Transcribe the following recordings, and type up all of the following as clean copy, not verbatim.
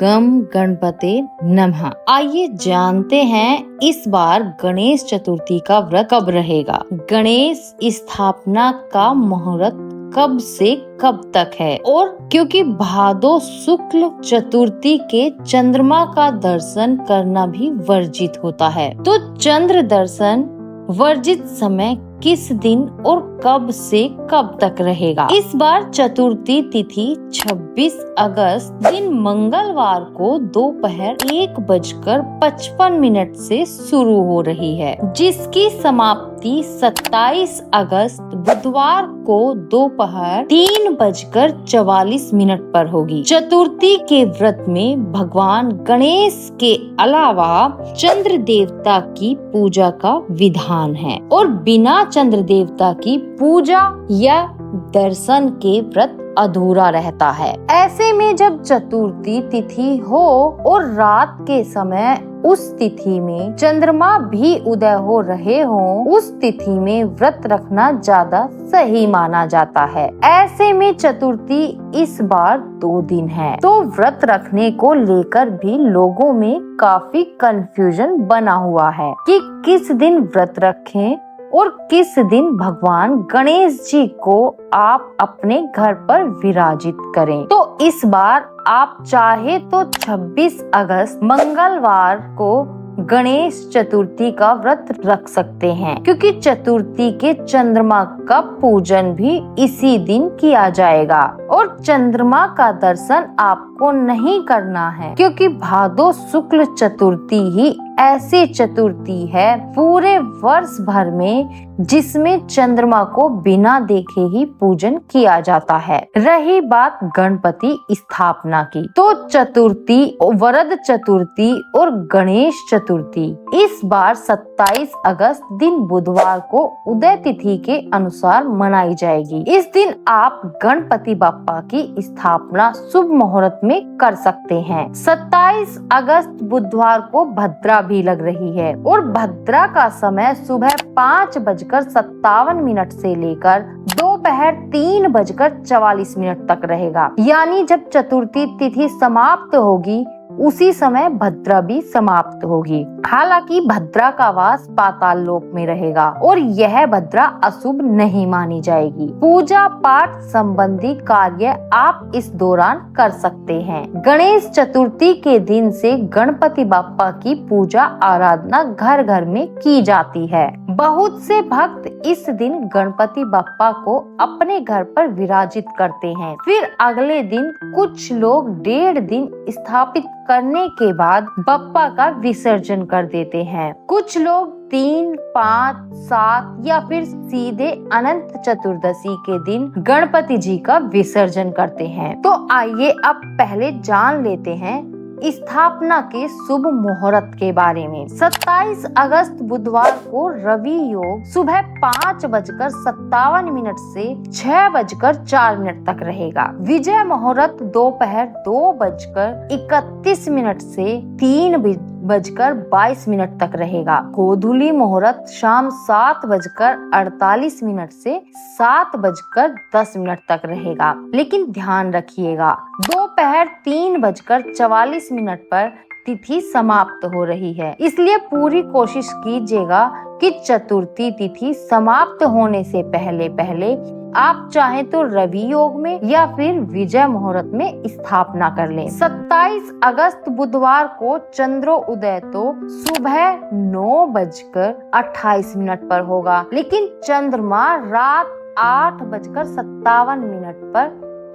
गम गणपते नमः। आइए जानते हैं इस बार गणेश चतुर्थी का व्रत कब रहेगा। गणेश स्थापना का मुहूर्त कब से कब तक है, और क्योंकि भादो शुक्ल चतुर्थी के चंद्रमा का दर्शन करना भी वर्जित होता है, तो चंद्र दर्शन वर्जित समय किस दिन और कब से कब तक रहेगा। इस बार चतुर्थी तिथि 26 अगस्त दिन मंगलवार को दोपहर 1:55 से शुरू हो रही है, जिसकी समाप्ति 27 अगस्त बुधवार को दोपहर 3:44 पर होगी। चतुर्थी के व्रत में भगवान गणेश के अलावा चंद्र देवता की पूजा का विधान है, और बिना चंद्र देवता की पूजा या दर्शन के व्रत अधूरा रहता है। ऐसे में जब चतुर्थी तिथि हो और रात के समय उस तिथि में चंद्रमा भी उदय हो रहे हों, उस तिथि में व्रत रखना ज्यादा सही माना जाता है। ऐसे में चतुर्थी इस बार 2 दिन है, तो व्रत रखने को लेकर भी लोगों में काफी कंफ्यूजन बना हुआ है कि किस दिन व्रत रखें और किस दिन भगवान गणेश जी को आप अपने घर पर विराजित करें। तो इस बार आप चाहे तो 26 अगस्त मंगलवार को गणेश चतुर्थी का व्रत रख सकते हैं, क्योंकि चतुर्थी के चंद्रमा का पूजन भी इसी दिन किया जाएगा, और चंद्रमा का दर्शन आपको नहीं करना है, क्योंकि भादो शुक्ल चतुर्थी ही ऐसी चतुर्थी है पूरे वर्ष भर में जिसमें चंद्रमा को बिना देखे ही पूजन किया जाता है। रही बात गणपति स्थापना की, तो चतुर्थी, वरद चतुर्थी और गणेश चतुर्थी इस बार 27 अगस्त दिन बुधवार को उदय तिथि के अनुसार मनाई जाएगी। इस दिन आप गणपति बप्पा की स्थापना शुभ मुहूर्त में कर सकते हैं। 27 अगस्त बुधवार को भद्रा भी लग रही है, और भद्रा का समय सुबह 5:57 से लेकर दोपहर 3:44 तक रहेगा। यानी जब चतुर्थी तिथि समाप्त होगी उसी समय भद्रा भी समाप्त होगी। हालांकि भद्रा का वास पाताल लोक में रहेगा, और यह भद्रा अशुभ नहीं मानी जाएगी। पूजा पाठ संबंधी कार्य आप इस दौरान कर सकते हैं। गणेश चतुर्थी के दिन से गणपति बप्पा की पूजा आराधना घर घर में की जाती है। बहुत से भक्त इस दिन गणपति बप्पा को अपने घर पर विराजित करते हैं। फिर अगले दिन कुछ लोग 1.5 दिन स्थापित करने के बाद बप्पा का विसर्जन कर देते हैं। कुछ लोग 3, 5, 7 या फिर सीधे अनंत चतुर्दशी के दिन गणपति जी का विसर्जन करते हैं। तो आइए अब पहले जान लेते हैं स्थापना के शुभ मुहूर्त के बारे में। 27 अगस्त बुधवार को रवि योग सुबह 5:57 से 6:04 तक रहेगा। विजय मुहूर्त दोपहर 2:31 से 3:22 तक रहेगा। गोधूली मुहूर्त शाम 7:48 से 7:10 तक रहेगा। लेकिन ध्यान रखिएगा, दोपहर 3:44 पर तिथि समाप्त हो रही है, इसलिए पूरी कोशिश कीजिएगा कि चतुर्थी तिथि समाप्त होने से पहले पहले आप चाहे तो रवि योग में या फिर विजय मुहूर्त में स्थापना कर लें। 27 अगस्त बुधवार को चंद्रोदय तो सुबह 9:28 पर होगा, लेकिन चंद्रमा रात 8:57 पर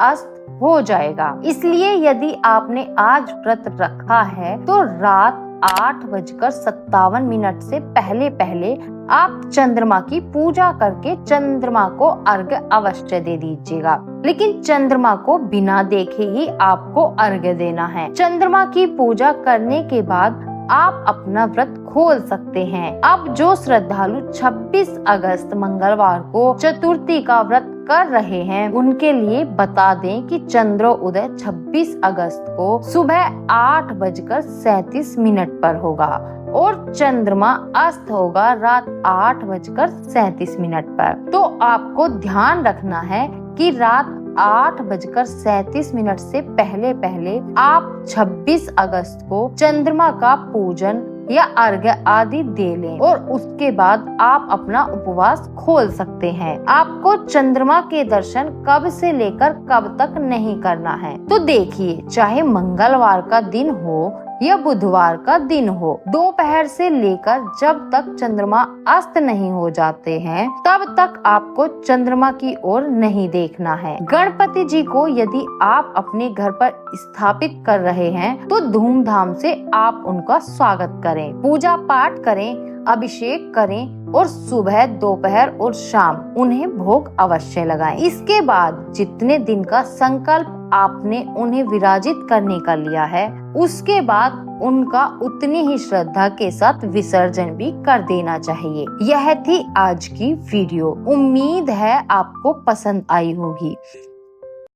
अस्त हो जाएगा। इसलिए यदि आपने आज व्रत रखा है तो रात 8:57 से पहले पहले आप चंद्रमा की पूजा करके चंद्रमा को अर्घ्य अवश्य दे दीजिएगा। लेकिन चंद्रमा को बिना देखे ही आपको अर्घ्य देना है। चंद्रमा की पूजा करने के बाद आप अपना व्रत खोल सकते हैं। अब जो श्रद्धालु 26 अगस्त मंगलवार को चतुर्थी का व्रत कर रहे हैं उनके लिए बता दें कि चंद्रोदय 26 अगस्त को सुबह 8:37 पर होगा और चंद्रमा अस्त होगा रात 8:37 पर। तो आपको ध्यान रखना है कि रात 8:37 से पहले पहले आप 26 अगस्त को चंद्रमा का पूजन या अर्घ्य आदि दे लें और उसके बाद आप अपना उपवास खोल सकते हैं। आपको चंद्रमा के दर्शन कब से लेकर कब तक नहीं करना है, तो देखिए, चाहे मंगलवार का दिन हो या बुधवार का दिन हो, दोपहर से लेकर जब तक चंद्रमा अस्त नहीं हो जाते हैं तब तक आपको चंद्रमा की ओर नहीं देखना है। गणपति जी को यदि आप अपने घर पर स्थापित कर रहे हैं तो धूमधाम से आप उनका स्वागत करें, पूजा पाठ करें, अभिषेक करें और सुबह, दोपहर और शाम उन्हें भोग अवश्य लगाएं। इसके बाद जितने दिन का संकल्प आपने उन्हें विराजित करने का लिया है, उसके बाद उनका उतनी ही श्रद्धा के साथ विसर्जन भी कर देना चाहिए। यह थी आज की वीडियो। उम्मीद है आपको पसंद आई होगी।